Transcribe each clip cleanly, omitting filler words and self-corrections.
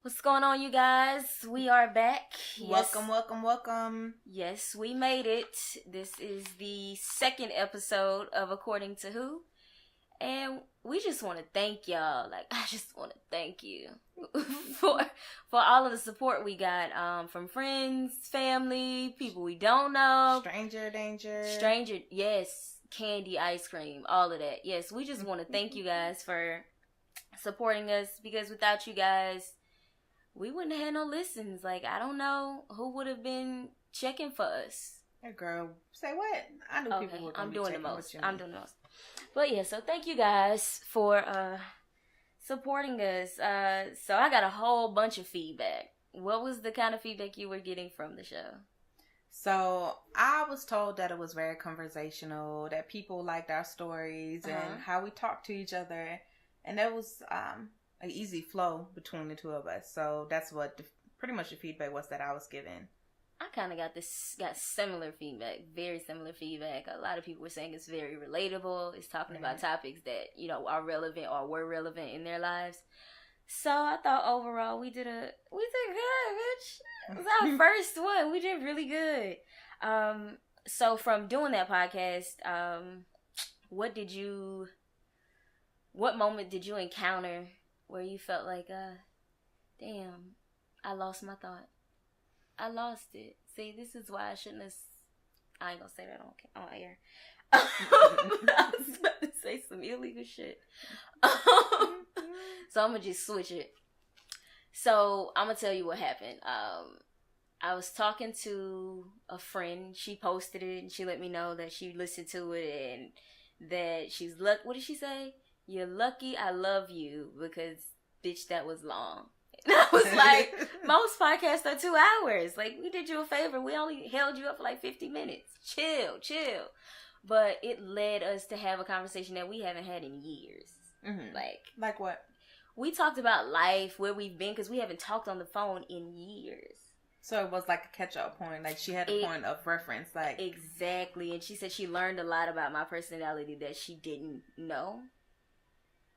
What's going on, you guys? We are back. Welcome. Yes, we made it. This is the second episode of According to Who. And we just want to thank y'all. I just want to thank you for all of the support we got from friends, family, people we don't know. Stranger, yes. Candy, ice cream, all of that. Yes, we just want to thank you guys for supporting us, because without you guys, we wouldn't have had no listens. I don't know who would have been checking for us. Hey, girl, say what? I knew people were going to be checking what you mean. I'm doing the most. But yeah, so thank you guys for supporting us. So I got a whole bunch of feedback. What was the kind of feedback you were getting from the show? So I was told that it was very conversational, that people liked our stories and how we talked to each other. And there was an easy flow between the two of us. So that's what pretty much the feedback was that I was given. I kind of got similar feedback, very similar feedback. A lot of people were saying it's very relatable. It's talking about topics that, are relevant or were relevant in their lives. So I thought overall we did good, bitch. It was our first one. We did really good. So from doing that podcast, what moment did you encounter where you felt like, damn, I lost my thought. I lost it. See, this is why I shouldn't have. I ain't gonna say that on air. I was about to say some illegal shit. So I'm gonna just switch it. So I'm gonna tell you what happened. I was talking to a friend. She posted it and she let me know that she listened to it and that she's what did she say? You're lucky I love you because, bitch, that was long. And I was like, most podcasts are 2 hours. We did you a favor. We only held you up for 50 minutes. Chill. But it led us to have a conversation that we haven't had in years. Mm-hmm. Like what? We talked about life, where we've been, because we haven't talked on the phone in years. So it was like a catch-up point. She had a point of reference. Exactly. And she said she learned a lot about my personality that she didn't know.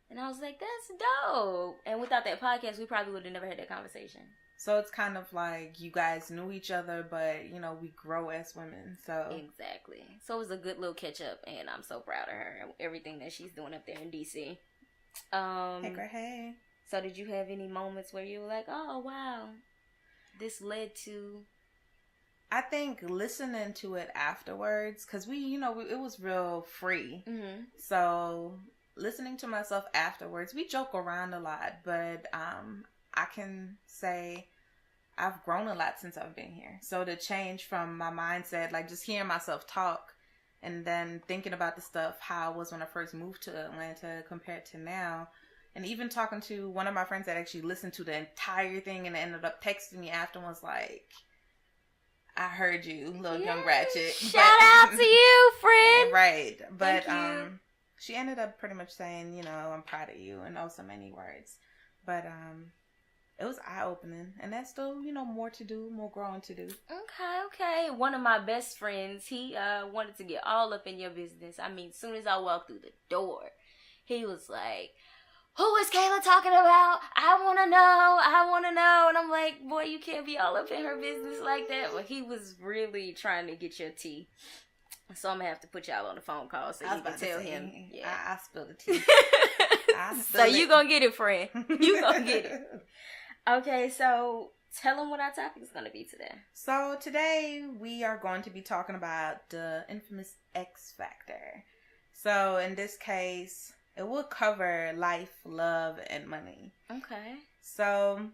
And I was like, that's dope. And without that podcast, we probably would have never had that conversation. So it's kind of like you guys knew each other, but, we grow as women. So exactly. So it was a good little catch-up, and I'm so proud of her and everything that she's doing up there in D.C. Hey, girl, hey. So did you have any moments where you were like, oh, wow, this led to... I think listening to it afterwards, because it was real free. Mm-hmm. So... listening to myself afterwards, we joke around a lot, but I can say I've grown a lot since I've been here. So the change from my mindset, just hearing myself talk and then thinking about the stuff, how I was when I first moved to Atlanta compared to now, and even talking to one of my friends that actually listened to the entire thing and ended up texting me after and was like, I heard you, little young ratchet. Shout out to you, friend. Right. But she ended up pretty much saying, I'm proud of you, and so many words. But it was eye-opening, and that's still, more to do, more growing to do. Okay. One of my best friends, he wanted to get all up in your business. I mean, as soon as I walked through the door, he was like, who is Kayla talking about? I want to know. And I'm like, boy, you can't be all up in her business like that. But he was really trying to get your tea. So I'm going to have to put y'all on the phone call so you can tell him. Yeah. I spilled the tea. So you going to get it, friend. You going to get it. Okay, so tell them what our topic is going to be today. So today we are going to be talking about the infamous XFactor. So in this case, it will cover life, love, and money. Okay. So...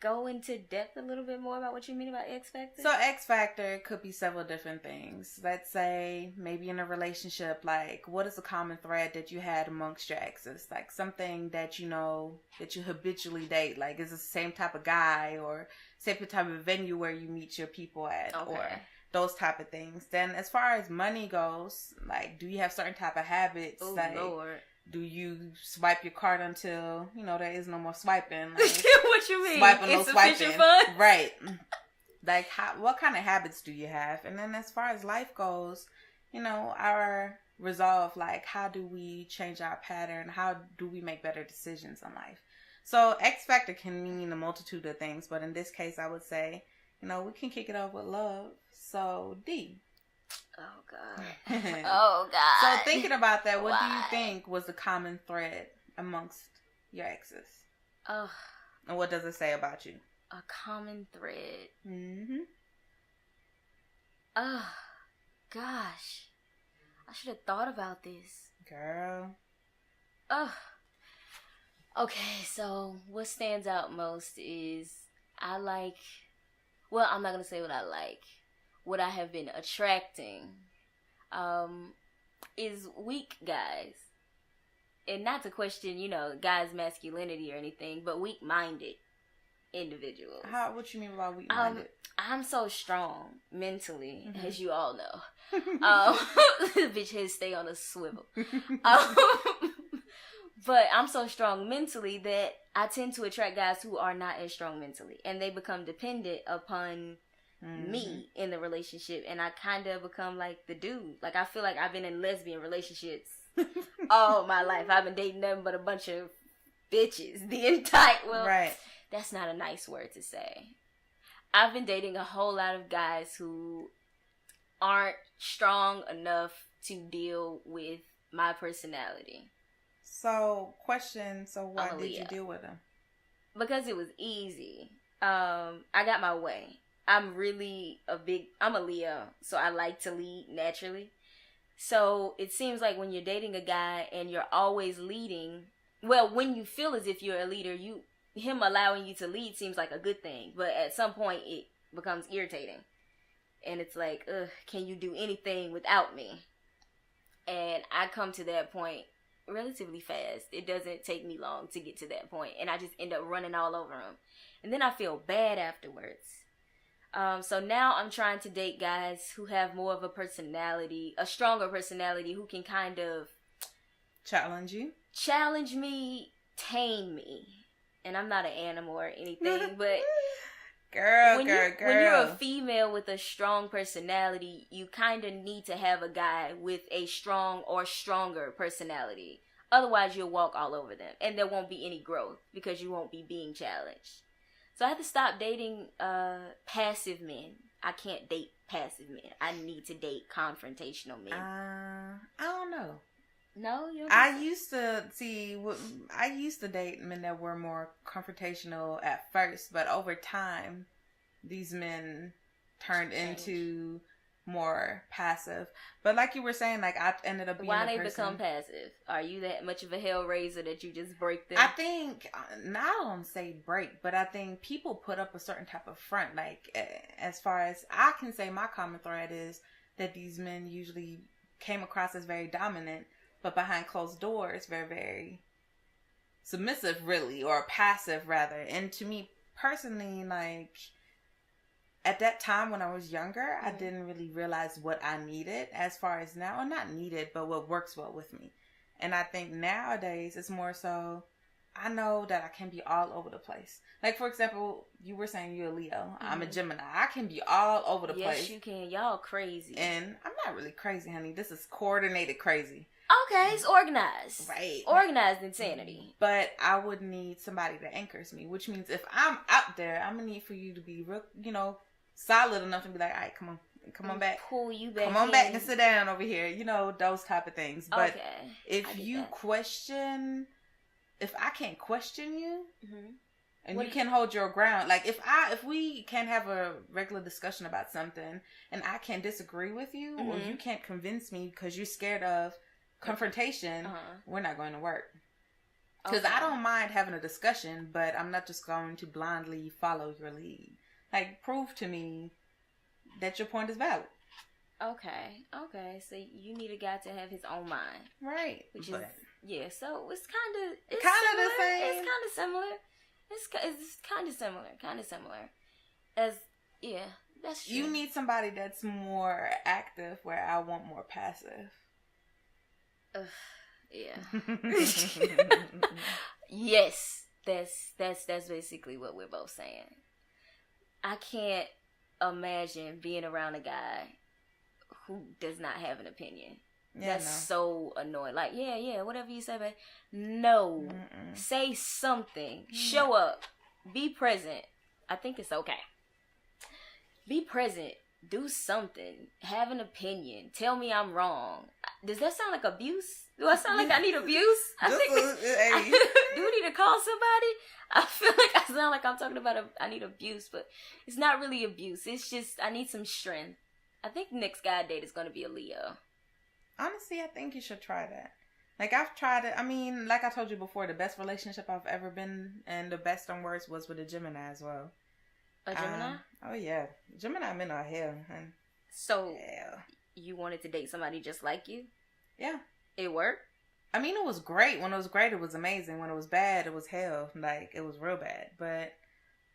go into depth a little bit more about what you mean about XFactor? So XFactor could be several different things. Let's say maybe in a relationship, what is the common thread that you had amongst your exes? Something that that you habitually date. Is it the same type of guy or same type of venue where you meet your people at or those type of things. Then as far as money goes, do you have certain type of habits? Oh, Lord. Do you swipe your card until, there is no more swiping? What you mean? Swiping, no swiping. Fun? Right. What kind of habits do you have? And then as far as life goes, our resolve, how do we change our pattern? How do we make better decisions in life? So X factor can mean a multitude of things, but in this case, I would say, we can kick it off with love. So D. Oh God. Oh God. So thinking about that, what do you think was the common thread amongst your exes? Oh. And what does it say about you? A common thread. Mm-hmm. Oh gosh. I should have thought about this. Girl. Oh. Okay, so what stands out most is I'm not going to say what I like. What I have been attracting is weak guys. And not to question, guys' masculinity or anything, but weak-minded individuals. What you mean by weak-minded? I'm so strong mentally, as you all know. Bitch head stay on a swivel. But I'm so strong mentally that I tend to attract guys who are not as strong mentally. And they become dependent upon me in the relationship. And I kind of become like the dude. Like, I feel like I've been in lesbian relationships all my life. I've been dating nothing but a bunch of bitches the entire... Well, right. That's not a nice word to say. I've been dating a whole lot of guys who aren't strong enough to deal with my personality. So, why did you deal with them? Because it was easy. I got my way. I'm a Leo, so I like to lead naturally. So, it seems like when you're dating a guy and you're always leading, well, when you feel as if you're a leader, him allowing you to lead seems like a good thing. But at some point, it becomes irritating. And it's like, can you do anything without me? And I come to that point relatively fast. It doesn't take me long to get to that point, and I just end up running all over him, and then I feel bad afterwards. So now I'm trying to date guys who have more of a stronger personality, who can kind of challenge me, tame me. And I'm not an animal or anything, but girl. When you're a female with a strong personality, you kind of need to have a guy with a strong or stronger personality. Otherwise, you'll walk all over them, and there won't be any growth because you won't be being challenged. So I have to stop dating passive men. I can't date passive men. I need to date confrontational men. I don't know. No, you don't. I used to date men that were more confrontational at first, but over time, these men turned into more passive. But like you were saying, like, I ended up being Why they become passive? Are you that much of a hellraiser that you just break them? I think, I don't say break, but I think people put up a certain type of front. Like, as far as I can say, my common thread is that these men usually came across as very dominant, but behind closed doors, very, very submissive, really, or passive, rather. And to me, personally, like, at that time when I was younger, I didn't really realize what I needed as far as now. Or not needed, but what works well with me. And I think nowadays, it's more so, I know that I can be all over the place. Like, for example, you were saying you're a Leo. I'm a Gemini. I can be all over the place. Yes, you can. Y'all crazy. And I'm not really crazy, honey. This is coordinated crazy. Okay, it's organized. Right. Organized insanity. But I would need somebody that anchors me, which means if I'm out there, I'm going to need for you to be real, solid enough to be like, all right, come on back. Pull you back. Come on back and sit down over here. Those type of things. But okay, if you question, if I can't question you, and you can hold your ground, like if we can't have a regular discussion about something and I can't disagree with you, or you can't convince me because you're scared of confrontation, we're not going to work. Because I don't mind having a discussion, but I'm not just going to blindly follow your lead. Like, prove to me that your point is valid. Okay. So you need a guy to have his own mind, right? Which is so it's kind of the same. It's kind of similar. It's kind of similar. That's true. You need somebody that's more active, where I want more passive. Yes, that's basically what we're both saying. I can't imagine being around a guy who does not have an opinion. That's so annoying. Like, yeah, whatever you say, babe. No. Mm-mm. Say something. Show up. Be present. I think it's okay. Be present. Do something. Have an opinion. Tell me I'm wrong. Does that sound like abuse? Do I sound like I need abuse? Do we need to call somebody? I feel like I sound like I'm talking about I need abuse, but it's not really abuse. It's just I need some strength. I think the next guy I date is going to be a Leo. Honestly, I think you should try that. Like, I've tried it. I mean, like I told you before, the best relationship I've ever been, and the best and worst, was with a Gemini as well. A Gemini? Oh, yeah. Gemini men are hell. And so, you wanted to date somebody just like you? Yeah. It worked? I mean, it was great. When it was great, it was amazing. When it was bad, it was hell. Like, it was real bad. But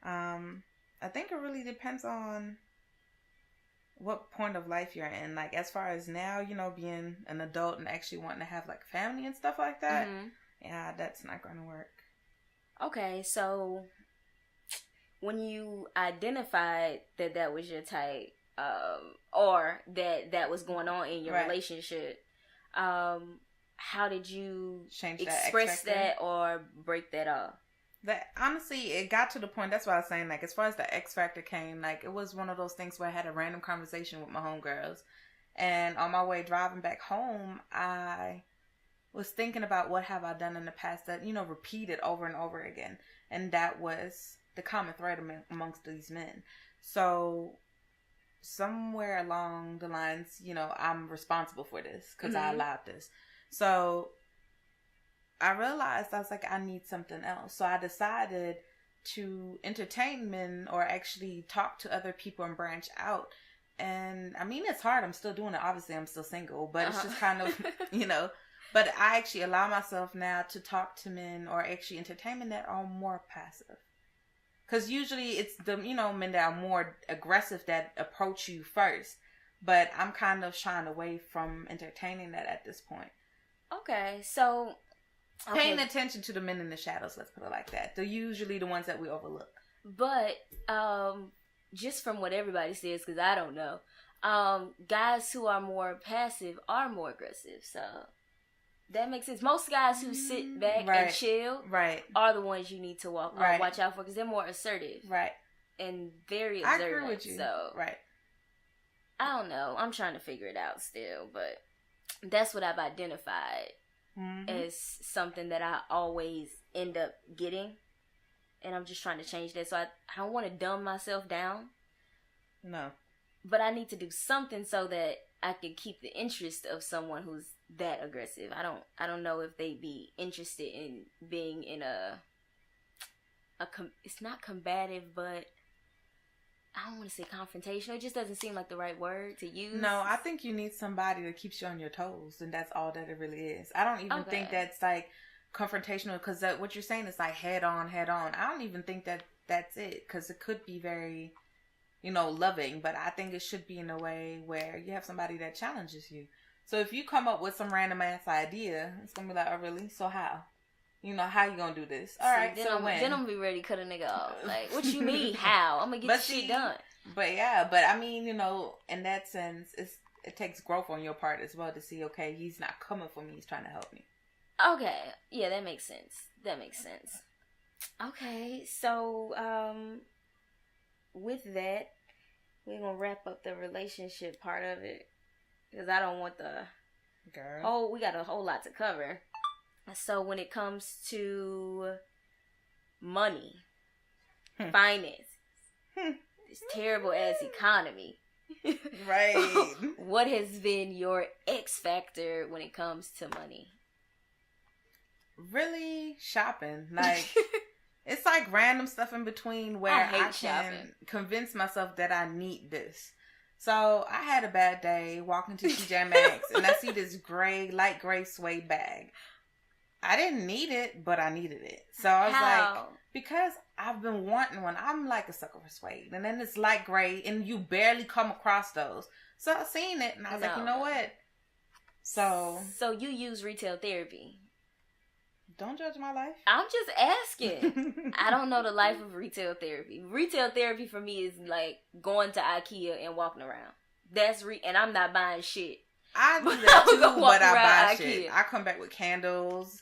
I think it really depends on what point of life you're in. Like, as far as now, you know, being an adult and actually wanting to have, like, family and stuff like that, yeah, that's not going to work. Okay, so when you identified that was your type, or that was going on in your relationship, how did you express that or break that off? That honestly, it got to the point. That's why I was saying, like, as far as the X Factor came, like, it was one of those things where I had a random conversation with my homegirls, and on my way driving back home, I was thinking about what have I done in the past that, you know, repeated over and over again, and that was the common thread amongst these men. So somewhere along the lines, you know, I'm responsible for this because I allowed this. So I realized, I was like, I need something else. So I decided to entertain men or actually talk to other people and branch out. And I mean, it's hard. I'm still doing it. Obviously, I'm still single, but it's just kind of, you know, but I actually allow myself now to talk to men or actually entertain men that are more passive. Because usually it's the, you know, men that are more aggressive that approach you first. But I'm kind of shying away from entertaining that at this point. Okay, so paying attention to the men in the shadows, let's put it like that. They're usually the ones that we overlook. But just from what everybody says, because I don't know, guys who are more passive are more aggressive. So that makes sense. Most guys who sit back and chill are the ones you need to watch out for because they're more assertive. Right. And very observant. I agree with you. So, I don't know. I'm trying to figure it out still, but that's what I've identified as something that I always end up getting. And I'm just trying to change that. So I don't want to dumb myself down. No. But I need to do something so that I can keep the interest of someone who's that aggressive. I don't know if they'd be interested in being in it's not combative, but I don't want to say confrontational. It just doesn't seem like the right word to use. No, I think you need somebody that keeps you on your toes, and that's all that it really is. I don't even think that's like confrontational, because what you're saying is like head on. I don't even think that that's it, because it could be very, you know, loving, but I think it should be in a way where you have somebody that challenges you. So if you come up with some random ass idea, it's gonna be like, oh really? So how? You know, how you gonna do this? All right, so when? Then I'm gonna be ready to cut a nigga off. Like, what you mean, how? I'm gonna get this shit done. But I mean, you know, in that sense, it takes growth on your part as well to see, okay, he's not coming for me, he's trying to help me. Okay, yeah, that makes sense. Okay, so, with that, we're gonna wrap up the relationship part of it. Because I don't want we got a whole lot to cover. So when it comes to money, finance, this terrible ass economy. Right. What has been your X factor when it comes to money? Really? Shopping. Like, it's like random stuff in between where I can convince myself that I need this. So I had a bad day walking to TJ Maxx and I see this light gray suede bag. I didn't need it, but I needed it. So I was like, because I've been wanting one. I'm like a sucker for suede. And then it's light gray and you barely come across those. So I seen it and I was like, you know what? So you use retail therapy. Don't judge my life. I'm just asking. I don't know the life of retail therapy. Retail therapy for me is like going to IKEA and walking around. And I'm not buying shit. I do that too, but I buy IKEA. shit. I come back with candles.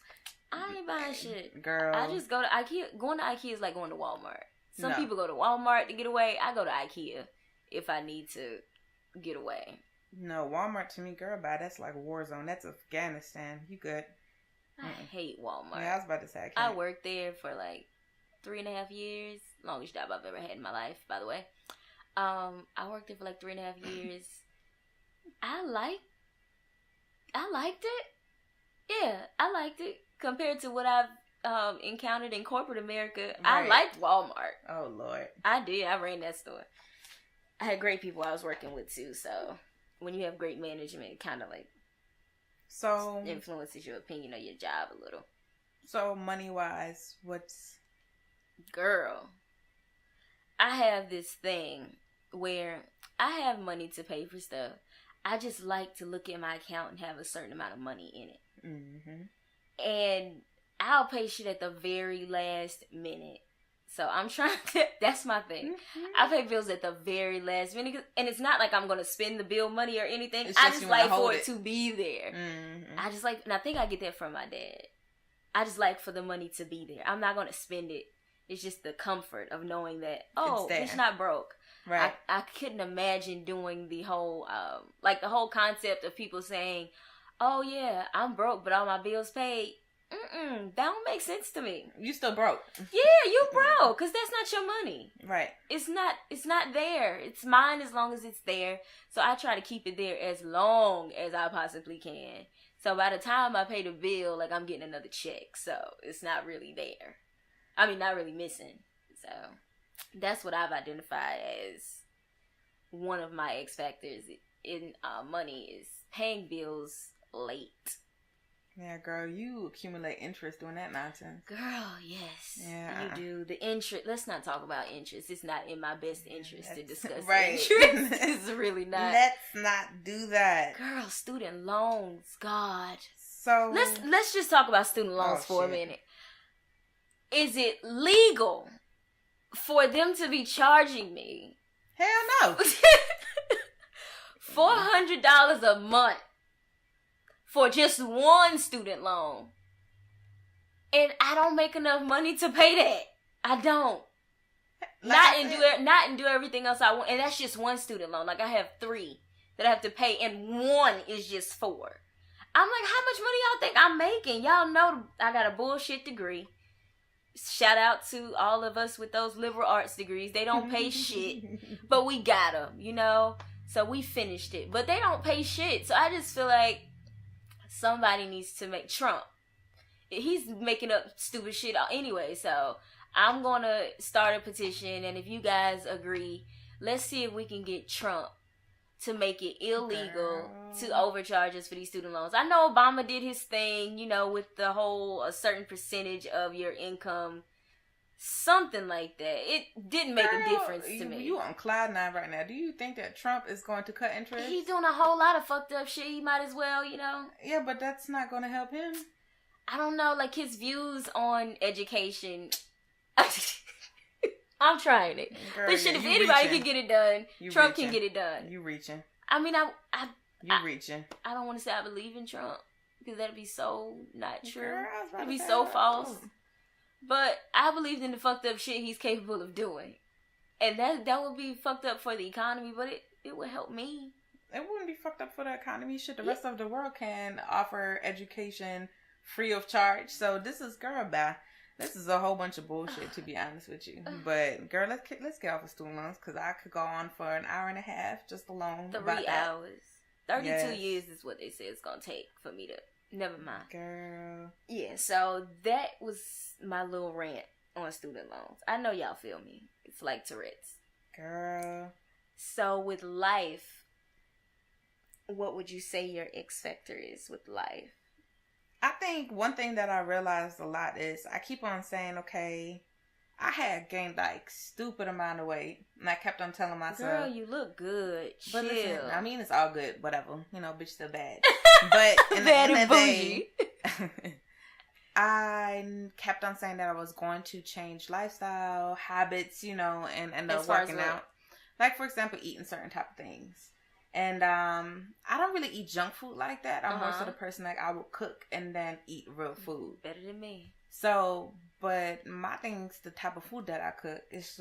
I ain't buying shit. Girl. I just go to IKEA. Going to IKEA is like going to Walmart. Some No. people go to Walmart to get away. I go to IKEA if I need to get away. No, Walmart to me, girl, that's like a war zone. That's Afghanistan. You good. I hate Walmart. Yeah, I was about to say I worked there for like 3.5 years. Longest job I've ever had in my life, by the way. I worked there for like 3.5 years. I liked it. Yeah, I liked it compared to what I've encountered in corporate America. Right. I liked Walmart. Oh Lord, I did. I ran that store. I had great people I was working with too. So when you have great management, it kind of like influences your opinion of your job a little. So money wise, what's girl? I have this thing where I have money to pay for stuff. I just like to look at my account and have a certain amount of money in it. Mm-hmm. And I'll pay shit at the very last minute. So I'm trying to, that's my thing. Mm-hmm. I pay bills at the very last minute. And it's not like I'm going to spend the bill money or anything. I just like for it to be there. Mm-hmm. I just like, and I think I get that from my dad. I just like for the money to be there. I'm not going to spend it. It's just the comfort of knowing that, it's not broke. Right. I couldn't imagine doing the whole, the whole concept of people saying, oh yeah, I'm broke, but all my bills paid. That don't make sense to me. You still broke. Yeah, you broke, because that's not your money. Right. It's not there. It's mine as long as it's there. So I try to keep it there as long as I possibly can. So by the time I pay the bill, like I'm getting another check. So it's not really there. I mean, not really missing. So that's what I've identified as one of my X factors in money is paying bills late. Yeah, girl, you accumulate interest doing that nonsense. Girl, yes. Yeah. You do. The interest, let's not talk about interest. It's not in my best interest to discuss right. interest. It's really not. Let's not do that. Girl, student loans, God. So let's just talk about student loans for a minute. Is it legal for them to be charging me? Hell no. $400 a month for just one student loan. And I don't make enough money to pay that. I don't. Not do everything else I want. And that's just one student loan. Like I have 3 that I have to pay and one is just 4. I'm like, how much money y'all think I'm making? Y'all know I got a bullshit degree. Shout out to all of us with those liberal arts degrees. They don't pay shit, but we got them, you know? So we finished it, but they don't pay shit. So I just feel like somebody needs to make Trump. He's making up stupid shit anyway. So I'm going to start a petition. And if you guys agree, let's see if we can get Trump to make it illegal to overcharge us for these student loans. I know Obama did his thing, you know, with the whole a certain percentage of your income, something like that. It didn't make a difference to me. You on cloud 9 right now. Do you think that Trump is going to cut interest? He's doing a whole lot of fucked up shit. He might as well, you know. Yeah, but that's not going to help him. I don't know, like his views on education. I'm trying it. Girl, but shit, if anybody can get it done, Trump can get it done. You reaching. I mean, you reaching. I don't want to say I believe in Trump because that'd be so not true. Girl, it'd be so false. But I believed in the fucked up shit he's capable of doing. And that would be fucked up for the economy, but it would help me. It wouldn't be fucked up for the economy. Shit, the rest of the world can offer education free of charge. So this is this is a whole bunch of bullshit, to be honest with you. But girl, let's get off of student loans because I could go on for an hour and a half just alone. 3 hours. 32 years is what they say it's gonna take for me to. Never mind. Girl. Yeah, so that was my little rant on student loans. I know y'all feel me. It's like Tourette's. Girl. So with life, what would you say your X factor is with life? I think one thing that I realized a lot is I keep on saying, okay, I had gained like stupid amount of weight. And I kept on telling myself, girl, you look good. But chill. listen, I mean, it's all good. Whatever. You know, bitch still bad. But in the end of the day, I kept on saying that I was going to change lifestyle, habits, you know, and end up working out. Like, for example, eating certain type of things. And I don't really eat junk food like that. I'm more so the person like I will cook and then eat real food. Better than me. So, but my thing's the type of food that I cook. It's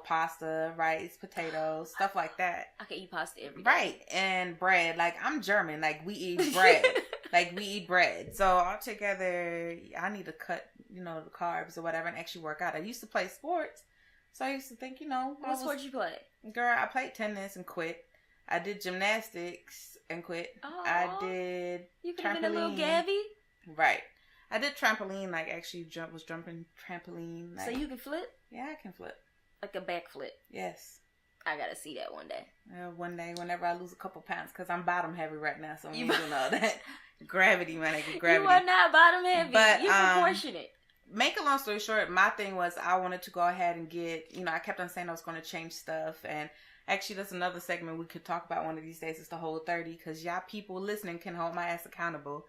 pasta, rice, potatoes, stuff like that. I can eat pasta every day. Right, and bread. Like I'm German. Like we eat bread. Like we eat bread. So altogether, I need to cut, the carbs or whatever and actually work out. I used to play sports, so I used to think, What sport you play? Girl, I played tennis and quit. I did gymnastics and quit. Oh, I did you could have trampoline. been a little Gabby. Right. I did trampoline, like actually was jumping trampoline. Like, so you can flip? Yeah, I can flip. Like a backflip? Yes. I gotta see that one day. One day, whenever I lose a couple pounds, because I'm bottom heavy right now, so you don't know that. Gravity, man, gravity. You are not bottom heavy. But, you're proportionate. Make a long story short, my thing was I wanted to go ahead and get, I kept on saying I was going to change stuff, and actually, that's another segment we could talk about one of these days. It's the whole 30, because y'all people listening can hold my ass accountable.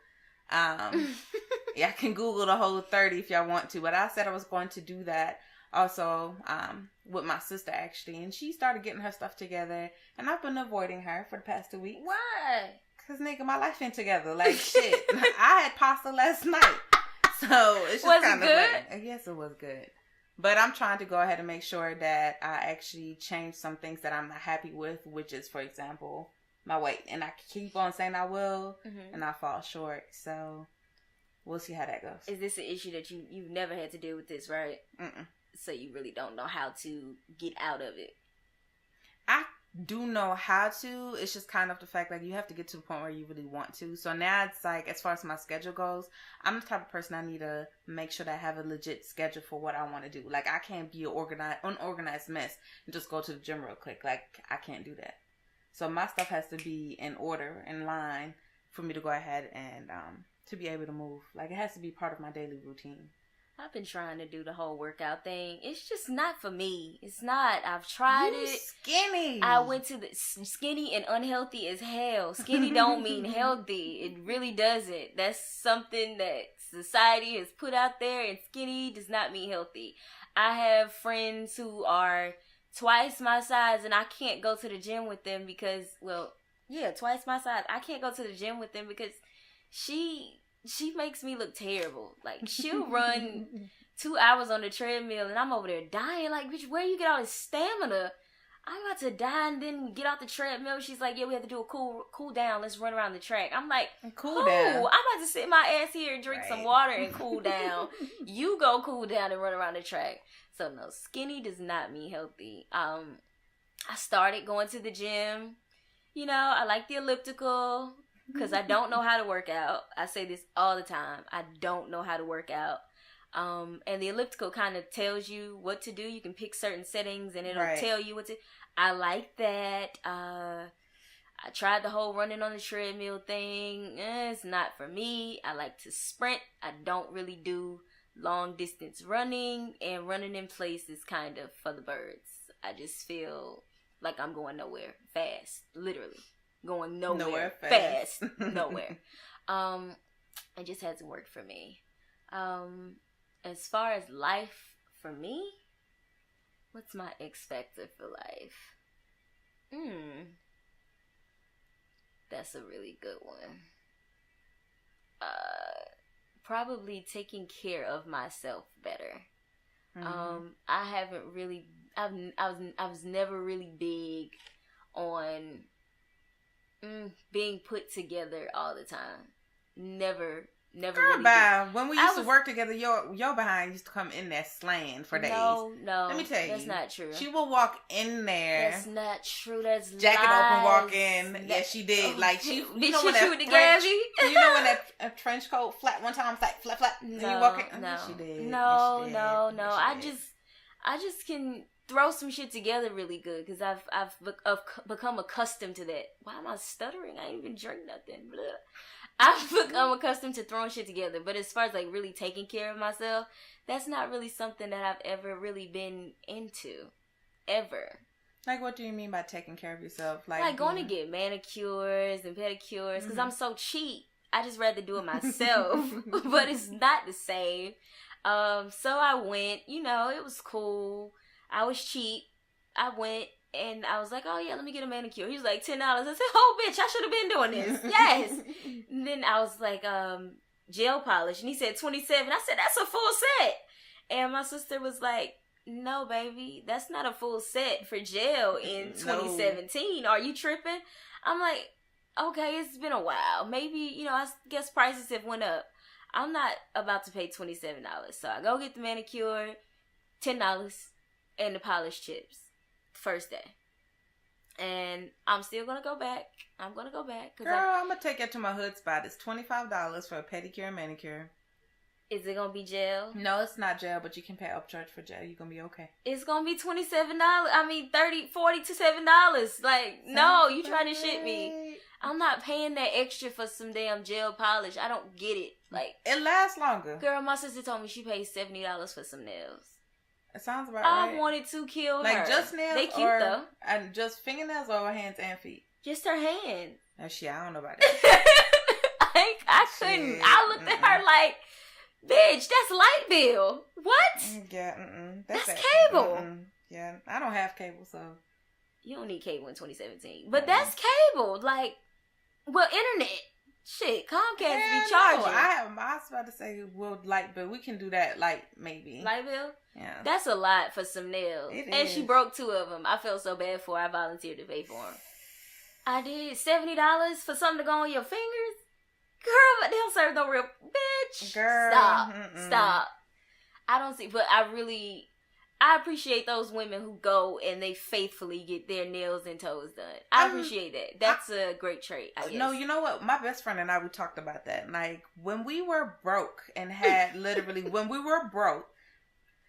Y'all can Google the whole 30 if y'all want to, but I said I was going to do that also with my sister, actually, and she started getting her stuff together, and I've been avoiding her for the past 2 weeks. Why? Because, nigga, my life ain't together. Like, shit. I had pasta last night, so it's just kind of good? like, yes, it was good. But I'm trying to go ahead and make sure that I actually change some things that I'm not happy with, which is, for example, my weight. And I keep on saying I will, and I fall short. So we'll see how that goes. Is this an issue that you've never had to deal with this, right? Mm-mm. So you really don't know how to get out of it. I do know how to. It's just kind of the fact like you have to get to the point where you really want to. So now it's like, as far as my schedule goes, I'm the type of person I need to make sure that I have a legit schedule for what I want to do. Like I can't be an unorganized mess and just go to the gym real quick. Like I can't do that. So my stuff has to be in order, in line for me to go ahead and to be able to move. Like it has to be part of my daily routine. I've been trying to do the whole workout thing. It's just not for me. It's not. I've tried it. Skinny. I went to the skinny and unhealthy as hell. Skinny don't mean healthy. It really doesn't. That's something that society has put out there, and skinny does not mean healthy. I have friends who are twice my size, and I can't go to the gym with them because, twice my size. I can't go to the gym with them because she makes me look terrible. Like, she'll run 2 hours on the treadmill, and I'm over there dying. Like, bitch, where you get all this stamina? I'm about to die, and then we get off the treadmill. She's like, yeah, we have to do a cool down. Let's run around the track. I'm like, cool down. I'm about to sit my ass here and drink some water and cool down. You go cool down and run around the track. So, no, skinny does not mean healthy. I started going to the gym. I like the elliptical. Because I don't know how to work out. I say this all the time. I don't know how to work out. And the elliptical kind of tells you what to do. You can pick certain settings and it'll tell you what to... I like that. I tried the whole running on the treadmill thing. It's not for me. I like to sprint. I don't really do long distance running. And running in place is kind of for the birds. I just feel like I'm going nowhere fast. Literally. Going nowhere fast. Nowhere. It just hasn't worked for me. As far as life for me, what's my XFactor for life? That's a really good one. Probably taking care of myself better. I haven't really. I was never really big on being put together all the time. Never Girl, really bye. When we used to work together, your behind used to come in there slaying for days. No. Let me tell you. That's not true. She will walk in there. That's not true. That's jacket lies. Open, walk in. Yes, she did. Like, she, you know when that with the Gabby? You know when that trench coat flat one time, it's like flat. No, then you walk in. No, she did. No. Yes, I just can throw some shit together really good because I've become accustomed to that. Why am I stuttering? I ain't even drink nothing. Blah. I've become accustomed to throwing shit together. But as far as like really taking care of myself, that's not really something that I've ever really been into. Ever. Like, what do you mean by taking care of yourself? Like going to get manicures and pedicures because I'm so cheap. I just rather do it myself. But it's not the same. So I went, it was cool. I was cheap. I went And I was like, oh, yeah, let me get a manicure. He was like, $10. I said, oh, bitch, I should have been doing this. Yes. And then I was like, gel polish. And he said, $27. I said, that's a full set. And my sister was like, no, baby, that's not a full set for gel in 2017. No. Are you tripping? I'm like, okay, it's been a while. Maybe, I guess prices have went up. I'm not about to pay $27. So I go get the manicure, $10, and the polish chips. First day. And I'm still gonna go back. I'm gonna go back. Girl, I'm gonna take you to my hood spot. It's $25 for a pedicure and manicure. Is it gonna be gel? No, it's not gel, but you can pay upcharge for gel. You're gonna be okay. It's gonna be $27. I mean, $30, $40 to $7. Like, no, you trying to shit me. I'm not paying that extra for some damn gel polish. I don't get it. Like, it lasts longer. Girl, my sister told me she paid $70 for some nails. It sounds about right. I wanted to kill her. Like just nails, they cute though. And just fingernails or hands and feet. Just her hand. Oh shit, I don't know about that. I couldn't. I looked at her like, bitch, that's light bill. What? Yeah, that's cable. Yeah, I don't have cable, so you don't need cable in 2017. But that's cable. Like, well, internet. Shit, Comcast be charging. No, I was about to say, well, light bill. We can do that, maybe. Light bill? Yeah. That's a lot for some nails. And she broke 2 of them. I felt so bad for her. I volunteered to pay for them. I did $70 for something to go on your fingers? Girl, but they don't serve no real... Bitch. Girl. Stop. I don't see... But I appreciate those women who go and they faithfully get their nails and toes done. I appreciate that. That's a great trait, I guess. No, you know what? My best friend and I, we talked about that. Like, when we were broke and had when we were broke,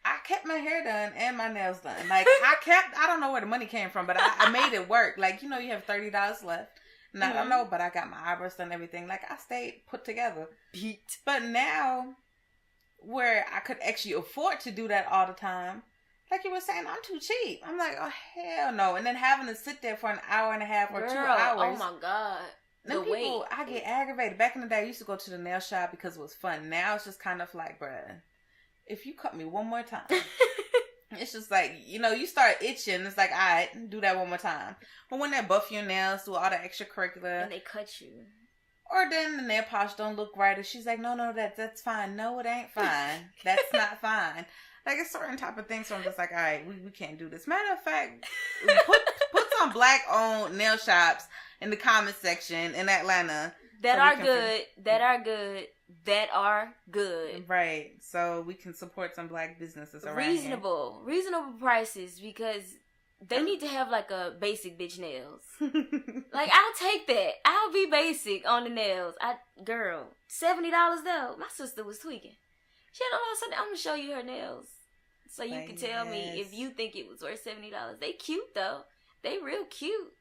I kept my hair done and my nails done. Like, I don't know where the money came from, but I made it work. Like, you have $30 left. And I don't know, but I got my eyebrows done and everything. Like, I stayed put together. Beat. But now, where I could actually afford to do that all the time, like you were saying, I'm too cheap. I'm like, oh, hell no. And then having to sit there for an hour and a half or 2 hours. Oh, my God. I get aggravated. Back in the day, I used to go to the nail shop because it was fun. Now it's just kind of like, bruh, if you cut me one more time, it's just like, you start itching. It's like, all right, do that one more time. But when they buff your nails, do all the extracurricular. And they cut you. Or then the nail polish don't look right. And she's like, no, that's fine. No, it ain't fine. That's not fine. Like, it's certain type of things, so I'm just like, all right, we can't do this. Matter of fact, put some black-owned nail shops in the comment section in Atlanta. That are good. Right. So we can support some black businesses around Reasonable prices, because they need to have, like, a basic bitch nails. Like, I'll take that. I'll be basic on the nails. Girl, $70 though. My sister was tweaking. She had all said, I'm going to show you her nails. So you can tell me if you think it was worth $70. They cute, though. They real cute.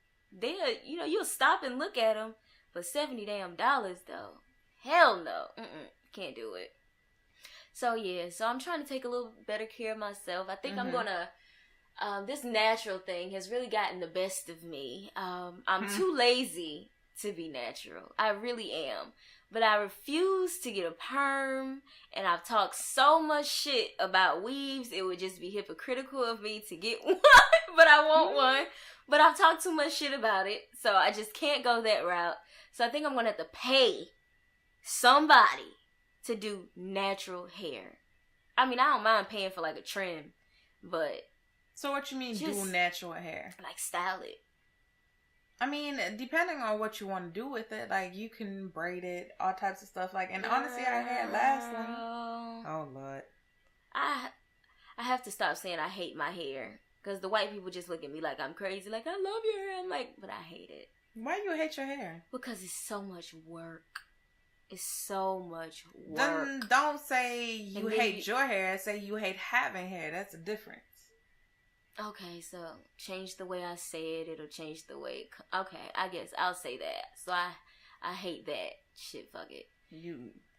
You'll stop and look at them. But $70 damn dollars, though. Hell no. Can't do it. So, yeah. So, I'm trying to take a little better care of myself. I think I'm going to... this natural thing has really gotten the best of me. I'm too lazy to be natural. I really am. But I refuse to get a perm, and I've talked so much shit about weaves, it would just be hypocritical of me to get one, but I want one. But I've talked too much shit about it, so I just can't go that route. So I think I'm going to have to pay somebody to do natural hair. I mean, I don't mind paying for like a trim, but... So what you mean do natural hair? Like style it. I mean, depending on what you want to do with it, like you can braid it, all types of stuff. Like, and honestly, our hair lasts long. Oh Lord, I have to stop saying I hate my hair, because the white people just look at me like I'm crazy. Like, I love your hair. I'm like, but I hate it. Why you hate your hair? Because it's so much work. It's so much work. Then don't say you hate your hair. Say you hate having hair. That's a difference. Okay, so change the way I say it. It'll change the way... Okay, I guess I'll say that. So I hate that. Shit, fuck it.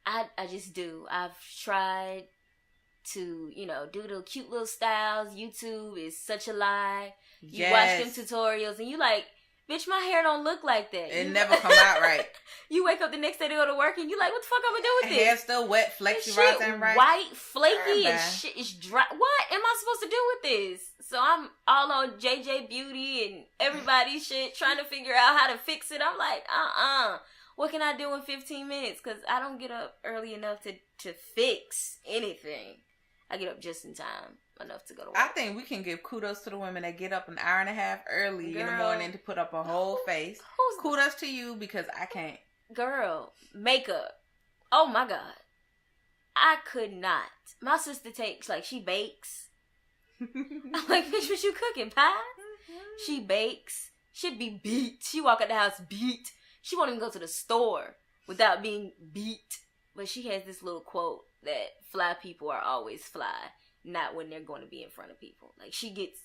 I just do. I've tried to, do the cute little styles. YouTube is such a lie. You watch them tutorials and you like, bitch, my hair don't look like that. It never come out right. You wake up the next day to go to work and you like, what the fuck I'm gonna do with this? Hair still wet, flexy, right and right. White, flaky, and shit is dry. What am I supposed to do with this? So So I'm all on JJ Beauty and everybody's shit trying to figure out how to fix it. I'm like, what can I do in 15 minutes? Because I don't get up early enough to fix anything. I get up just in time enough to go to work. I think we can give kudos to the women that get up an hour and a half early in the morning to put up a whole face. Kudos to you, because I can't. Girl, makeup. Oh my God. I could not. My sister takes, like, she bakes. I'm like, bitch, what you cooking, pie? She bakes. She'd be beat. She walk out the house beat. She won't even go to the store without being beat. But she has this little quote that fly people are always fly, not when they're going to be in front of people. Like, she gets,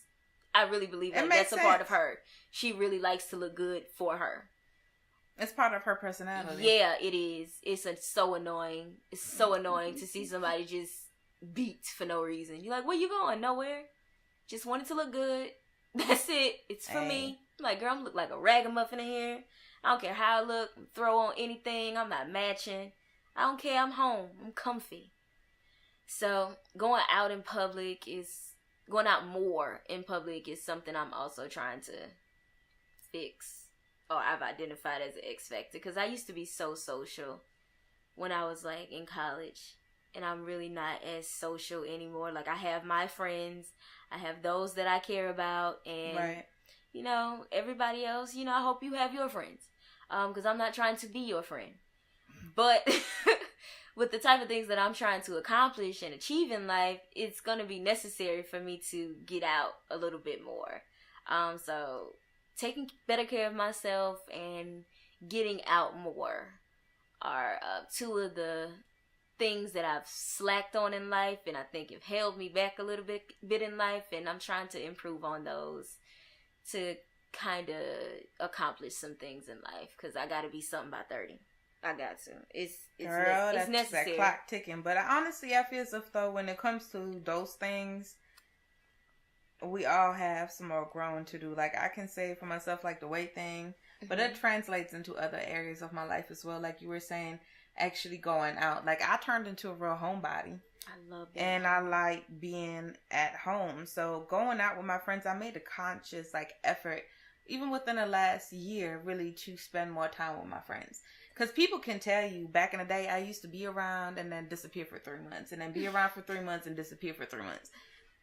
I really believe that that's a part of her. She really likes to look good for her. It's part of her personality. Yeah, it is. It's so annoying. It's so annoying to see somebody just beat for no reason. You're like, where you going? Nowhere. Just wanted to look good. That's it. It's for me. I'm like, girl, I'm look like a ragamuffin in here. I don't care how I look. Throw on anything. I'm not matching. I don't care. I'm home. I'm comfy. So going out more in public is something I'm also trying to fix. Or I've identified as an XFactor, because I used to be so social when I was like in college, and I'm really not as social anymore. Like, I have my friends, I have those that I care about, and you know, everybody else, you know, I hope you have your friends, because I'm not trying to be your friend, but with the type of things that I'm trying to accomplish and achieve in life, it's gonna be necessary for me to get out a little bit more. So taking better care of myself and getting out more are two of the things that I've slacked on in life, and I think have held me back a little bit in life, and I'm trying to improve on those to kind of accomplish some things in life, because I got to be something by 30. I got to. It's necessary. That clock ticking. But honestly, I feel as if though when it comes to those things, we all have some more growing to do. Like, I can say for myself, like the weight thing, but it translates into other areas of my life as well. Like you were saying, actually going out. Like, I turned into a real homebody. I love that. And I like being at home. So going out with my friends, I made a conscious like effort, even within the last year, really to spend more time with my friends. Because people can tell you, back in the day, I used to be around and then disappear for 3 months, and then be around for 3 months and disappear for 3 months.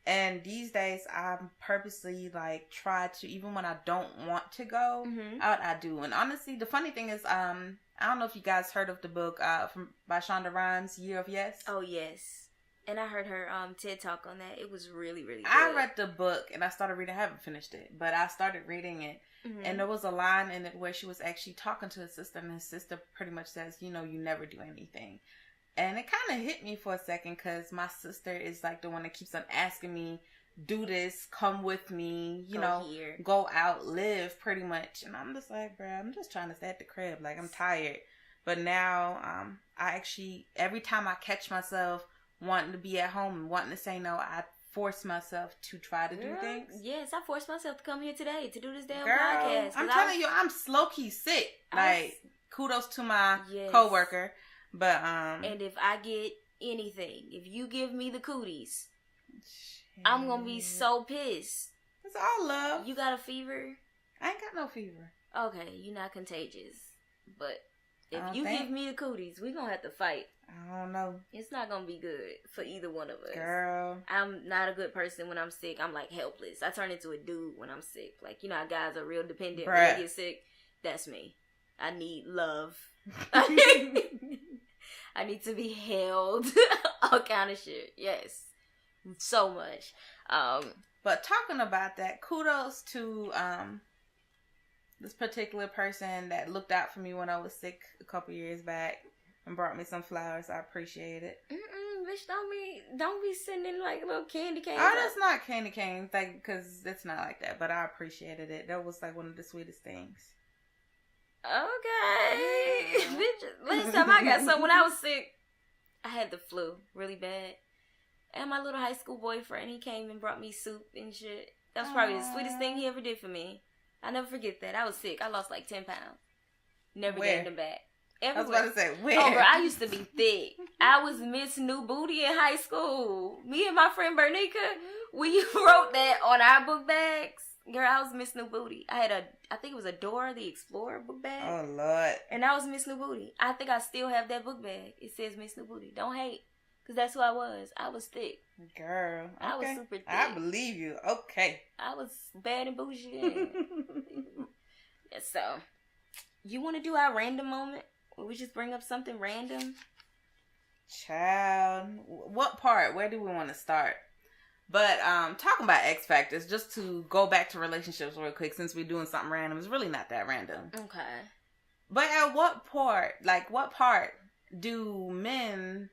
And these days, I'm purposely like try to, even when I don't want to go out, I do. And honestly, the funny thing is, I don't know if you guys heard of the book by Shonda Rhimes, Year of Yes. Oh yes, and I heard her TED Talk on that. It was really, really good. I read the book and I started reading. I haven't finished it, but I started reading it. And there was a line in it where she was actually talking to her sister, and his sister pretty much says, you know, you never do anything. And it kind of hit me for a second, because my sister is like the one that keeps on asking me, do this, come with me, you know, go out, live, pretty much. And I'm just like, bro, I'm just trying to stay at the crib. Like, I'm tired. But now, I actually, every time I catch myself wanting to be at home and wanting to say no, I force myself to try to do things. Yes, I forced myself to come here today to do this damn podcast. I'm telling you, I'm low-key sick. Like, kudos to my coworker. But and if I get anything, if you give me the cooties, I'm gonna be so pissed. It's all love. You got a fever? I ain't got no fever. Okay, you're not contagious. But if you give me the cooties, we gonna have to fight. I don't know. It's not gonna be good for either one of us. Girl, I'm not a good person when I'm sick. I'm like helpless. I turn into a dude when I'm sick. Like, you know how guys are real dependent when they get sick? That's me. I need love. I need to be held. All kind of shit. Yes. So much. But talking about that, kudos to this particular person that looked out for me when I was sick a couple years back and brought me some flowers. I appreciate it. Bitch, don't be sending like little candy canes. Oh, that's not candy canes, like, because it's not like that. But I appreciated it. That was like one of the sweetest things. Okay. Bitch, last time I got some when I was sick, I had the flu really bad. And my little high school boyfriend, he came and brought me soup and shit. That was probably the sweetest thing he ever did for me. I never forget that. I was sick. I lost like 10 pounds. Never gave them back. Everywhere. I was about to say, where? Oh, bro, I used to be thick. I was Miss New Booty in high school. Me and my friend Bernica, we wrote that on our book bags. Girl, I was Miss New Booty. I think it was a Dora the Explorer book bag. Oh, Lord. And I was Miss New Booty. I think I still have that book bag. It says Miss New Booty. Don't hate. Because that's who I was. I was thick. Girl. Okay. I was super thick. I believe you. Okay. I was bad and bougie. So, you want to do our random moment? Will we just bring up something random? Child. What part? Where do we want to start? But talking about X Factors, just to go back to relationships real quick, since we're doing something random, it's really not that random. Okay. But at what part do men,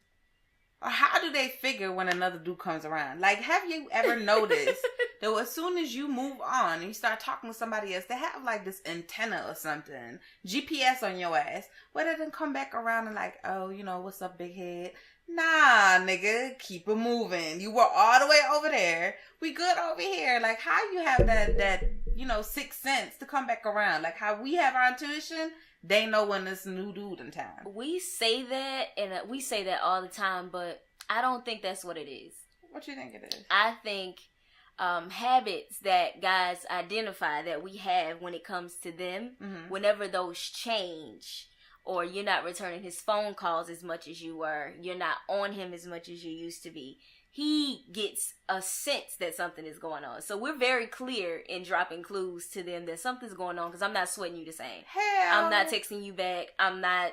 or how do they figure when another dude comes around? Like, have you ever noticed that as soon as you move on and you start talking to somebody else, they have like this antenna or something, GPS on your ass, where they then come back around and like, oh, what's up, big head? Nah, nigga, keep it moving. You were all the way over there. We good over here. Like, how you have that sixth sense to come back around? Like, how we have our intuition, they know when there's a new dude in town. We say that, and we say that all the time, but I don't think that's what it is. What do you think it is? I think habits that guys identify that we have when it comes to them, whenever those change, or you're not returning his phone calls as much as you were, you're not on him as much as you used to be, he gets a sense that something is going on. So we're very clear in dropping clues to them that something's going on, because I'm not sweating you the same. Hell. I'm not texting you back. I'm not,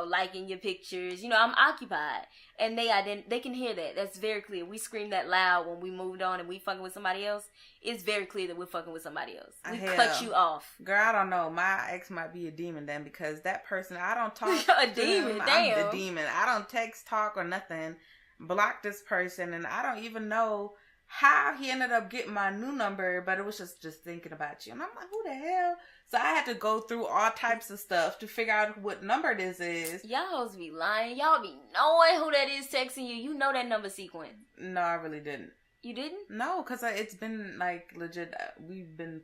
liking your pictures. I'm occupied. And they can hear that. That's very clear. We screamed that loud when we moved on and we fucking with somebody else. It's very clear that we're fucking with somebody else. We cut you off. Girl, I don't know. My ex might be a demon then, because that person, I don't talk a demon, him. damn. I'm the demon. I don't text, talk, or nothing. Block this person, and I don't even know how he ended up getting my new number, but it was just thinking about you. And I'm like, who the hell? So I had to go through all types of stuff to figure out what number this is. Y'all hoes be lying. Y'all be knowing who that is texting you. You know that number sequence. No, I really didn't. You didn't? No, because it's been like legit. We've been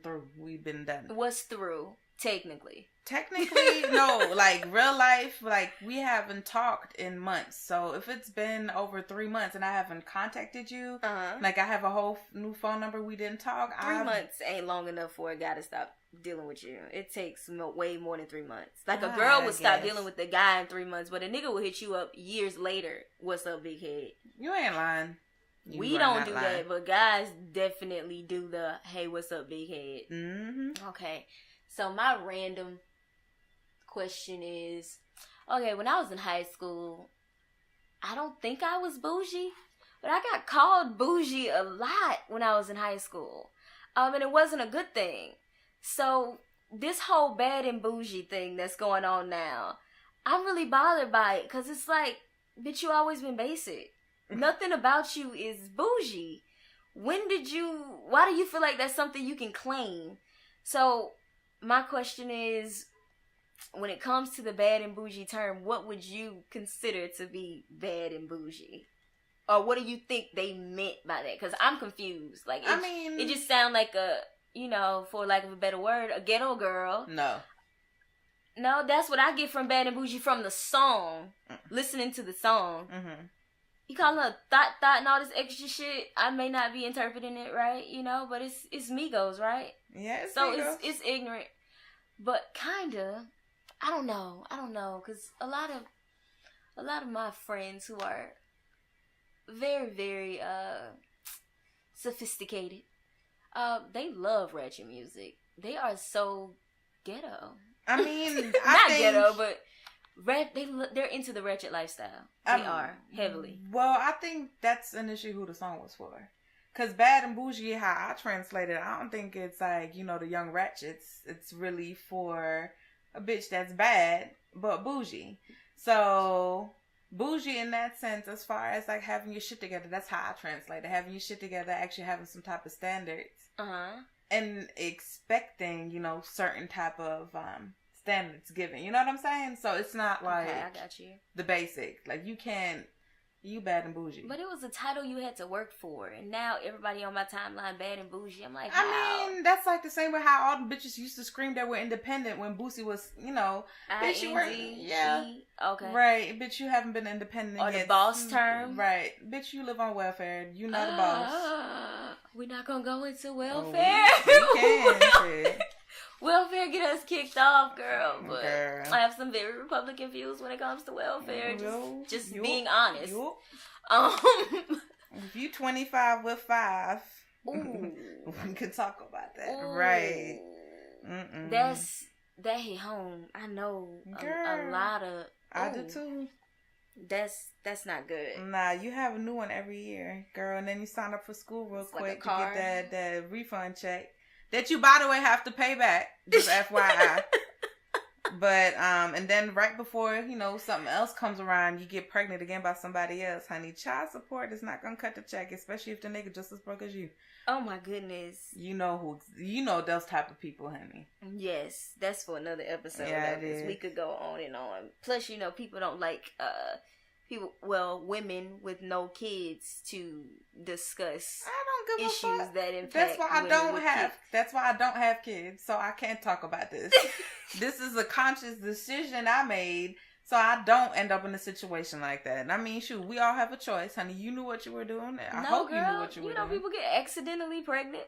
done. What's through? Technically, no, like real life, like we haven't talked in months. So if it's been over 3 months and I haven't contacted you, like I have a whole new phone number, we didn't talk. 3 months ain't long enough for a guy to stop dealing with you. It takes way more than 3 months. Like a girl would stop dealing with the guy in 3 months, but a nigga will hit you up years later. What's up, big head? You ain't lying. We don't do that, but guys definitely do the, hey, what's up, big head? Mm-hmm. Okay. So my random question is, okay, when I was in high school, I don't think I was bougie, but I got called bougie a lot when I was in high school. And it wasn't a good thing. So this whole bad and bougie thing that's going on now, I'm really bothered by it, because it's like, bitch, you always been basic. Nothing about you is bougie. Why do you feel like that's something you can claim? So my question is, when it comes to the bad and bougie term, what would you consider to be bad and bougie? Or what do you think they meant by that? Because I'm confused. Like, it just sounds like a, for lack of a better word, a ghetto girl. No, that's what I get from bad and bougie from the song. Listening to the song. Mm-hmm. You call her thought and all this extra shit. I may not be interpreting it right, but it's Migos, right? Yeah, it's so Migos. it's ignorant, but kinda. I don't know, because a lot of my friends who are very, very sophisticated, they love ratchet music. They are so ghetto. I mean, ghetto, but they're into the ratchet lifestyle. They are heavily. Well, I think that's an issue who the song was for. Because bad and bougie, how I translate it, I don't think it's like, the young ratchets. It's really for a bitch that's bad, but bougie. So, bougie in that sense, as far as like having your shit together, that's how I translate it. Having your shit together, actually having some type of standards. And expecting, certain type of standards given. You know what I'm saying? So it's not like I got you. The basic. Like you bad and bougie. But it was a title you had to work for, and now everybody on my timeline bad and bougie. I'm like, I mean, that's like the same way how all the bitches used to scream that we're independent when Boosie was, bitch, you were, okay, right, bitch, you haven't been independent or yet. the boss term, right, bitch, you live on welfare. You not a boss. we're not gonna go into welfare. We can. Welfare get us kicked off, girl. But I have some very Republican views when it comes to welfare. Just being honest. If you 25 with 5, we can talk about that. Ooh. Right. That hit home. I know a lot of. I do too. That's not good. Nah, you have a new one every year, girl, and then you sign up for school real quick to get that refund check that you, by the way, have to pay back. Just FYI. But and then right before something else comes around, you get pregnant again by somebody else, honey. Child support is not gonna cut the check, especially if the nigga just as broke as you. Oh my goodness. You know those type of people, honey. Yes, that's for another episode. Yeah, it is. We could go on and on. Plus, people don't like women with no kids to discuss. I don't give issues a fuck. That impact. That's why I don't have kids, so I can't talk about this. This is a conscious decision I made, so I don't end up in a situation like that. I mean, shoot, we all have a choice, honey. You knew what you were doing. I hope you knew what you were doing. People get accidentally pregnant.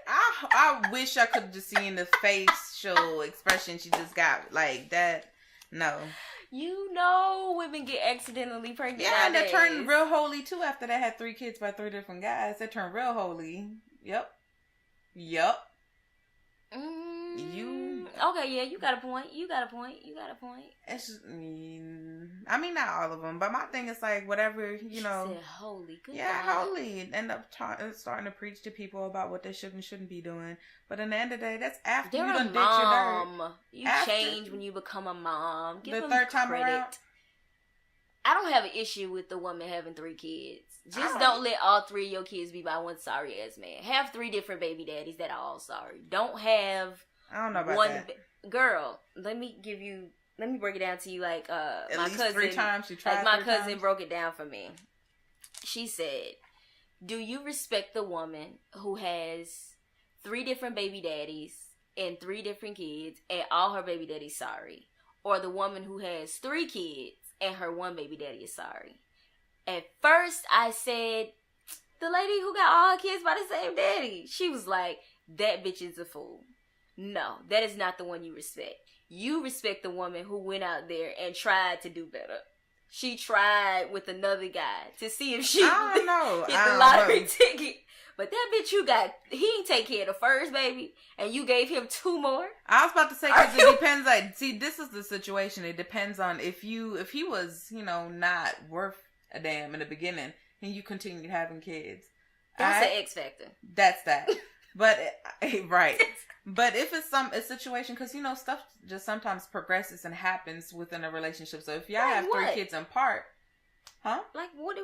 I wish I could have just seen the facial expression she just got like that. No. Women get accidentally pregnant. Yeah, and they turned real holy too after they had 3 kids by 3 different guys. They turned real holy. Yep. Okay, yeah, you got a point. It's just, I mean, not all of them, but my thing is like whatever, She said holy. Good yeah, God. holy. End up starting to preach to people about what they should and shouldn't be doing. But in the end of the day, that's after you done ditched your dirt. You change when you become a mom. Give them third time credit. around. I don't have an issue with the woman having 3 kids. Just don't let all 3 of your kids be by one sorry ass man. Have 3 different baby daddies that are all sorry. Don't have. I don't know about that. Girl, let me break it down to you like At my least cousin. 3 times she tried. Like my cousin broke it down for me. She said, "Do you respect the woman who has 3 different baby daddies and 3 different kids and all her baby daddies sorry, or the woman who has 3 kids and her 1 baby daddy is sorry?" At first, I said, the lady who got all her kids by the same daddy. She was like, that bitch is a fool. No, that is not the one you respect. You respect the woman who went out there and tried to do better. She tried with another guy to see if she I don't know. get the lottery ticket. But that bitch he didn't take care of the first baby, and you gave him 2 more? I was about to say, because it depends, like, see, this is the situation. It depends on if he was, not worth a damn in the beginning, and you continued having kids. That's an XFactor. That's that. But, right. But if it's a situation, because, stuff just sometimes progresses and happens within a relationship. So if y'all have 3 kids apart, huh? Like, what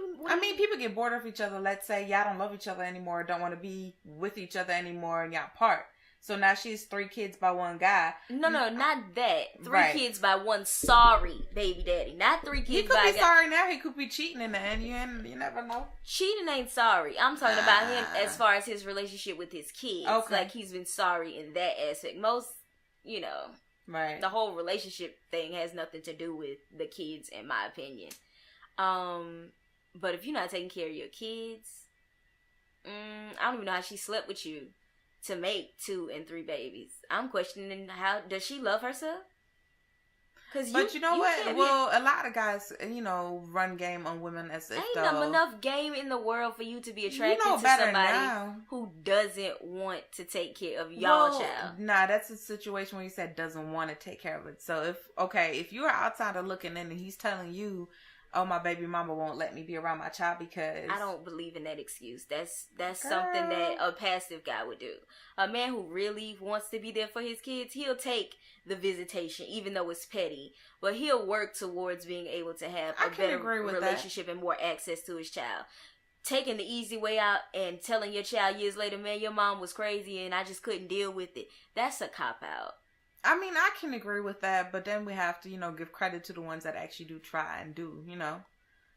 people get bored of each other. Let's say y'all don't love each other anymore, don't want to be with each other anymore, and y'all apart. So now she's 3 kids by 1 guy. No, not that. 3 kids by 1 sorry baby daddy. Not 3 kids by He could be sorry now. He could be cheating in the end. You never know. Cheating ain't sorry. I'm talking about him as far as his relationship with his kids. Okay. Like, he's been sorry in that aspect. Most, right. The whole relationship thing has nothing to do with the kids, in my opinion. But if you're not taking care of your kids, I don't even know how she slept with you to make 2 and 3 babies. I'm questioning how does she love herself? But you know what? Well, a lot of guys, run game on women as if ain't enough game in the world for you to be attracted to somebody who doesn't want to take care of y'all child. Nah, that's a situation where you said doesn't want to take care of it. So if you're outsider looking in and he's telling you, oh, my baby mama won't let me be around my child because... I don't believe in that excuse. That's something that a passive guy would do. A man who really wants to be there for his kids, he'll take the visitation, even though it's petty. But he'll work towards being able to have a better relationship and more access to his child. Taking the easy way out and telling your child years later, man, your mom was crazy and I just couldn't deal with it. That's a cop-out. I mean, I can agree with that, but then we have to, give credit to the ones that actually do try and do,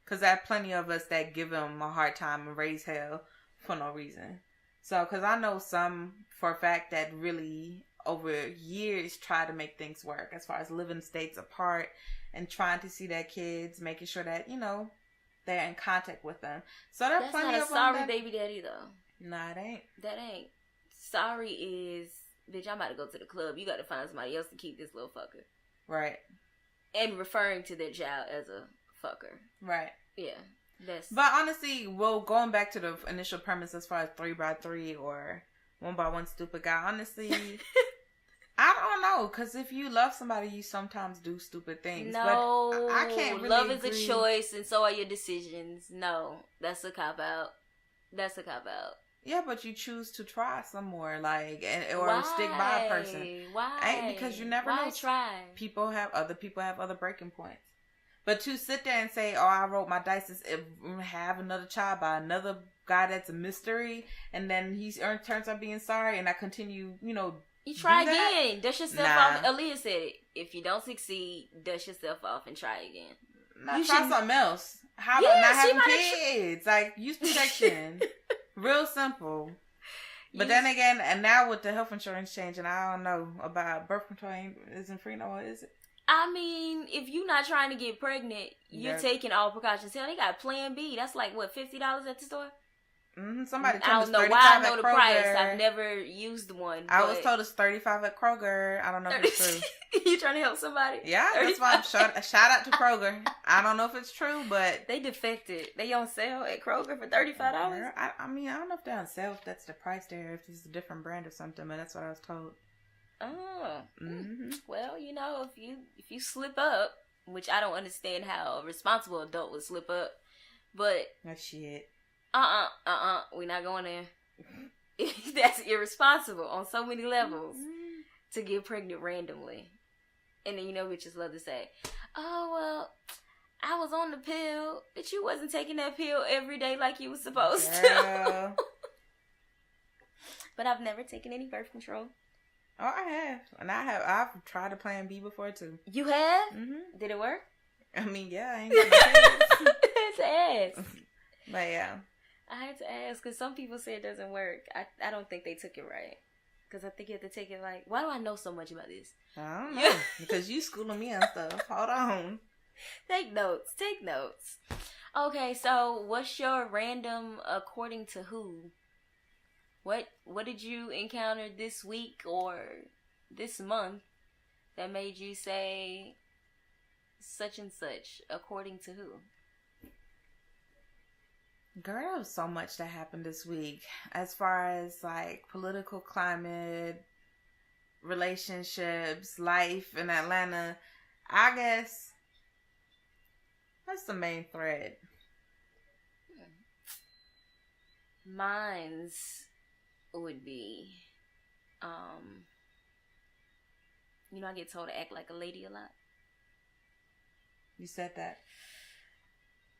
because there are plenty of us that give them a hard time and raise hell for no reason. So, because I know some for a fact that really over years try to make things work as far as living states apart and trying to see their kids, making sure that, they're in contact with them. So there are plenty not a of sorry baby daddy though. Nah, it ain't. That ain't. Sorry is, bitch, I'm about to go to the club. You got to find somebody else to keep this little fucker. Right. And referring to their child as a fucker. Right. Yeah. But honestly, well, going back to the initial premise as far as 3x3 or 1x1 stupid guy, honestly, I don't know. Because if you love somebody, you sometimes do stupid things. No. But I can't really love agree. is a choice and so are your decisions. No. That's a cop-out. Yeah, but you choose to try some more, like, or Why? stick by a person. Why? Because you never know. Try? People have other breaking points. But to sit there and say, "Oh, I rolled my dice and have another child by another guy that's a mystery," and then he turns out being sorry, and I continue, you try again. Dust yourself off. Aaliyah said it. If you don't succeed, dust yourself off and try again. Try something else. How about not having kids? Like, use protection. Real simple. But then again, and now with the health insurance changing, I don't know about birth control isn't free no more, is it? I mean, if you're not trying to get pregnant, you're taking all precautions. Hell, they got Plan B. That's like, what, $50 at the store? Mm-hmm. Somebody told I me don't know $35 why I know at the Kroger. price. I've never used one. I was told it's $35 at Kroger. I don't know if it's true. You trying to help somebody? Yeah, that's why I'm shout out to Kroger. I don't know if it's true, but they defected. They on sale at Kroger for $35. I mean, I don't know if they're on sale. If that's the price there, if it's a different brand or something. But that's what I was told. Oh, well, if you slip up, which I don't understand how a responsible adult would slip up, but that shit. We're not going there. That's irresponsible on so many levels to get pregnant randomly. And then bitches love to say, "Oh well, I was on the pill, but you wasn't taking that pill every day like you was supposed to." But I've never taken any birth control. Oh, I have, and I've tried a Plan B before too. You have? Mm-hmm. Did it work? I mean, yeah, I ain't got no kids. I had to ask. But yeah, I had to ask because some people say it doesn't work. I don't think they took it right. Because I think you have to take it like, why do I know so much about this? I don't know. Because you schooling me and stuff. Hold on. Take notes. Okay, so what's your random according to who? What did you encounter this week or this month that made you say such and such according to who? Girl, there was so much that happened this week as far as like political climate, relationships, life in Atlanta. I guess that's the main thread. Mine's would be, I get told to act like a lady a lot. You said that.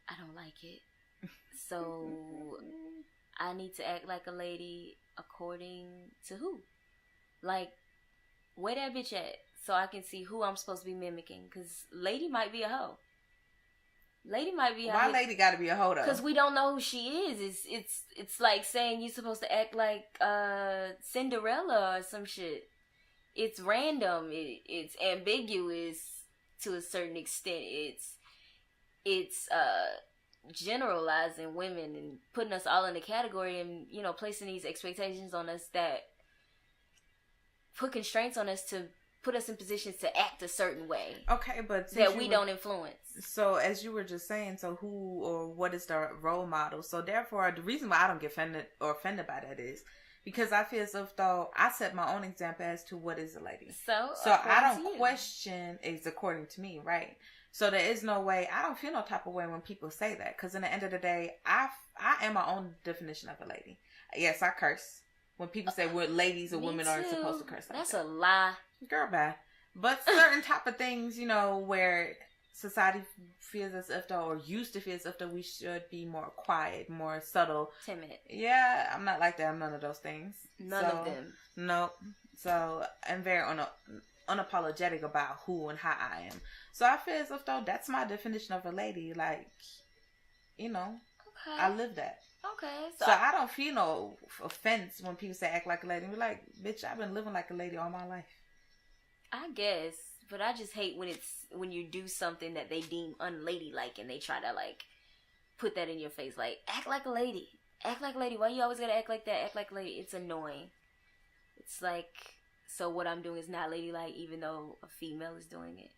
I don't like it. So I need to act like a lady according to who? Like, where that bitch at? So I can see who I'm supposed to be mimicking. Because lady might be a hoe. Why lady gotta be a hoe though? Because we don't know who she is. It's like saying you're supposed to act like Cinderella or some shit. It's random. It's ambiguous to a certain extent. It's generalizing women and putting us all in a category and placing these expectations on us that put constraints on us to put us in positions to act a certain way. Okay, but that we don't influence. So as you were just saying, so who or what is the role model? So therefore, the reason why I don't get offended by that is because I feel as if though I set my own example as to what is a lady. So I don't question is according to me, right? So there is no way, I don't feel no type of way when people say that. Because in the end of the day, I am my own definition of a lady. Yes, I curse. When people say ladies or women aren't supposed to curse. That's a lie. Girl, bad. But certain type of things, where society feels as if though, or used to feel as if though we should be more quiet, more subtle. Timid. Yeah, I'm not like that. I'm none of those things. None of them. Nope. So I'm very unapologetic about who and how I am. So I feel as if though that's my definition of a lady. Like, okay. I live that. Okay. So I don't feel no offense when people say act like a lady. We're like, bitch, I've been living like a lady all my life. I guess, but I just hate when you do something that they deem unladylike and they try to like put that in your face. Like, act like a lady. Act like a lady. Why you always gotta act like that? Act like a lady. It's annoying. It's like, so what I'm doing is not ladylike, even though a female is doing it.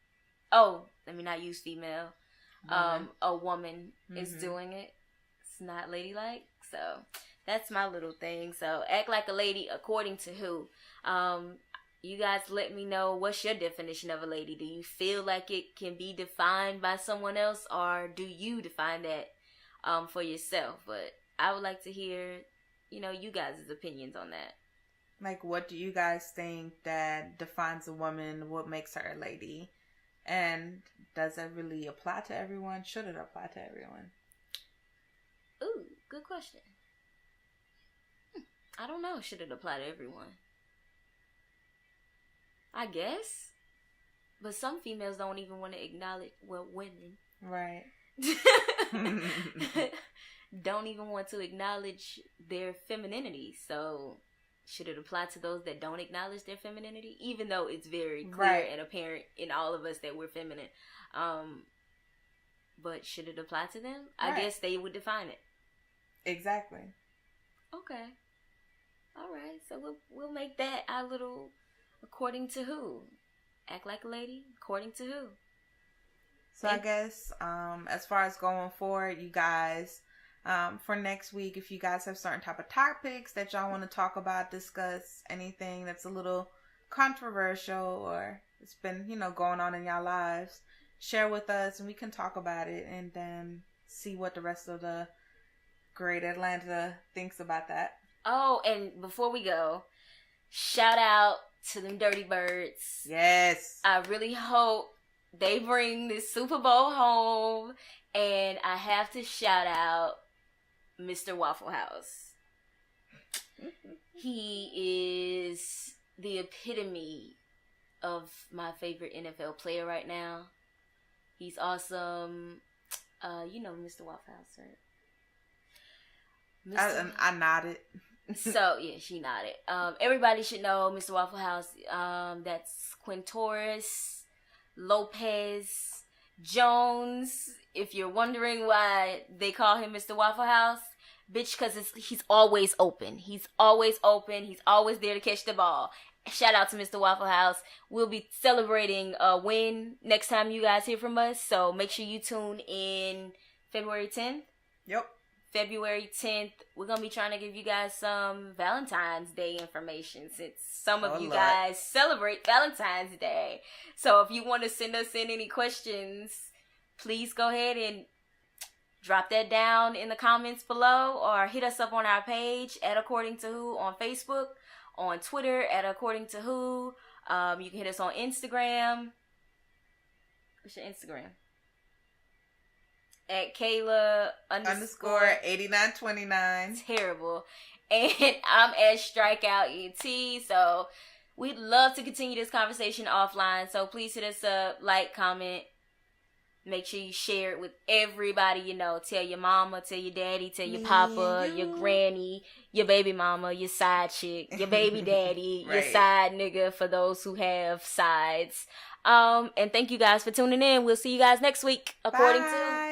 Oh, let me not use female. A woman is doing it. It's not ladylike. So that's my little thing. So act like a lady according to who? You guys let me know, what's your definition of a lady? Do you feel like it can be defined by someone else, or do you define that for yourself? But I would like to hear, you guys' opinions on that. Like, what do you guys think that defines a woman? What makes her a lady? And does it really apply to everyone? Should it apply to everyone? Ooh, good question. I don't know. Should it apply to everyone? I guess. But some females don't even want to acknowledge, women. Right. Don't even want to acknowledge their femininity. So should it apply to those that don't acknowledge their femininity? Even though it's very clear and apparent in all of us that we're feminine. But should it apply to them? Right. I guess they would define it. Exactly. Okay. All right. So we'll make that our little according to who. Act like a lady according to who. So I guess as far as going forward, you guys, for next week, if you guys have certain type of topics that y'all want to talk about, discuss, anything that's a little controversial or it's been, going on in y'all lives, share with us and we can talk about it and then see what the rest of the great Atlanta thinks about that. Oh, and before we go, shout out to them Dirty Birds. Yes. I really hope they bring this Super Bowl home, and I have to shout out Mr. Waffle House. He is the epitome of my favorite NFL player right now. He's awesome. You know Mr. Waffle House, right? I nodded. So, yeah, she nodded. Everybody should know Mr. Waffle House. That's Quintoris Lopez Jones. If you're wondering why they call him Mr. Waffle House, bitch, because he's always open. He's always open. He's always there to catch the ball. Shout out to Mr. Waffle House. We'll be celebrating a win next time you guys hear from us. So make sure you tune in February 10th. Yep. February 10th, we're going to be trying to give you guys some Valentine's Day information since some of you guys celebrate Valentine's Day. So if you want to send us in any questions, please go ahead and drop that down in the comments below or hit us up on our page at According to Who on Facebook, on Twitter at According to Who. You can hit us on Instagram. What's your Instagram? At Kayla _ 8929. Terrible. And I'm at Strikeout ET. So we'd love to continue this conversation offline. So please hit us up, like, comment. Make sure you share it with everybody you know. Tell your mama, tell your daddy, tell your papa, your granny, your baby mama, your side chick, your baby daddy, your side nigga for those who have sides. And thank you guys for tuning in. We'll see you guys next week. According to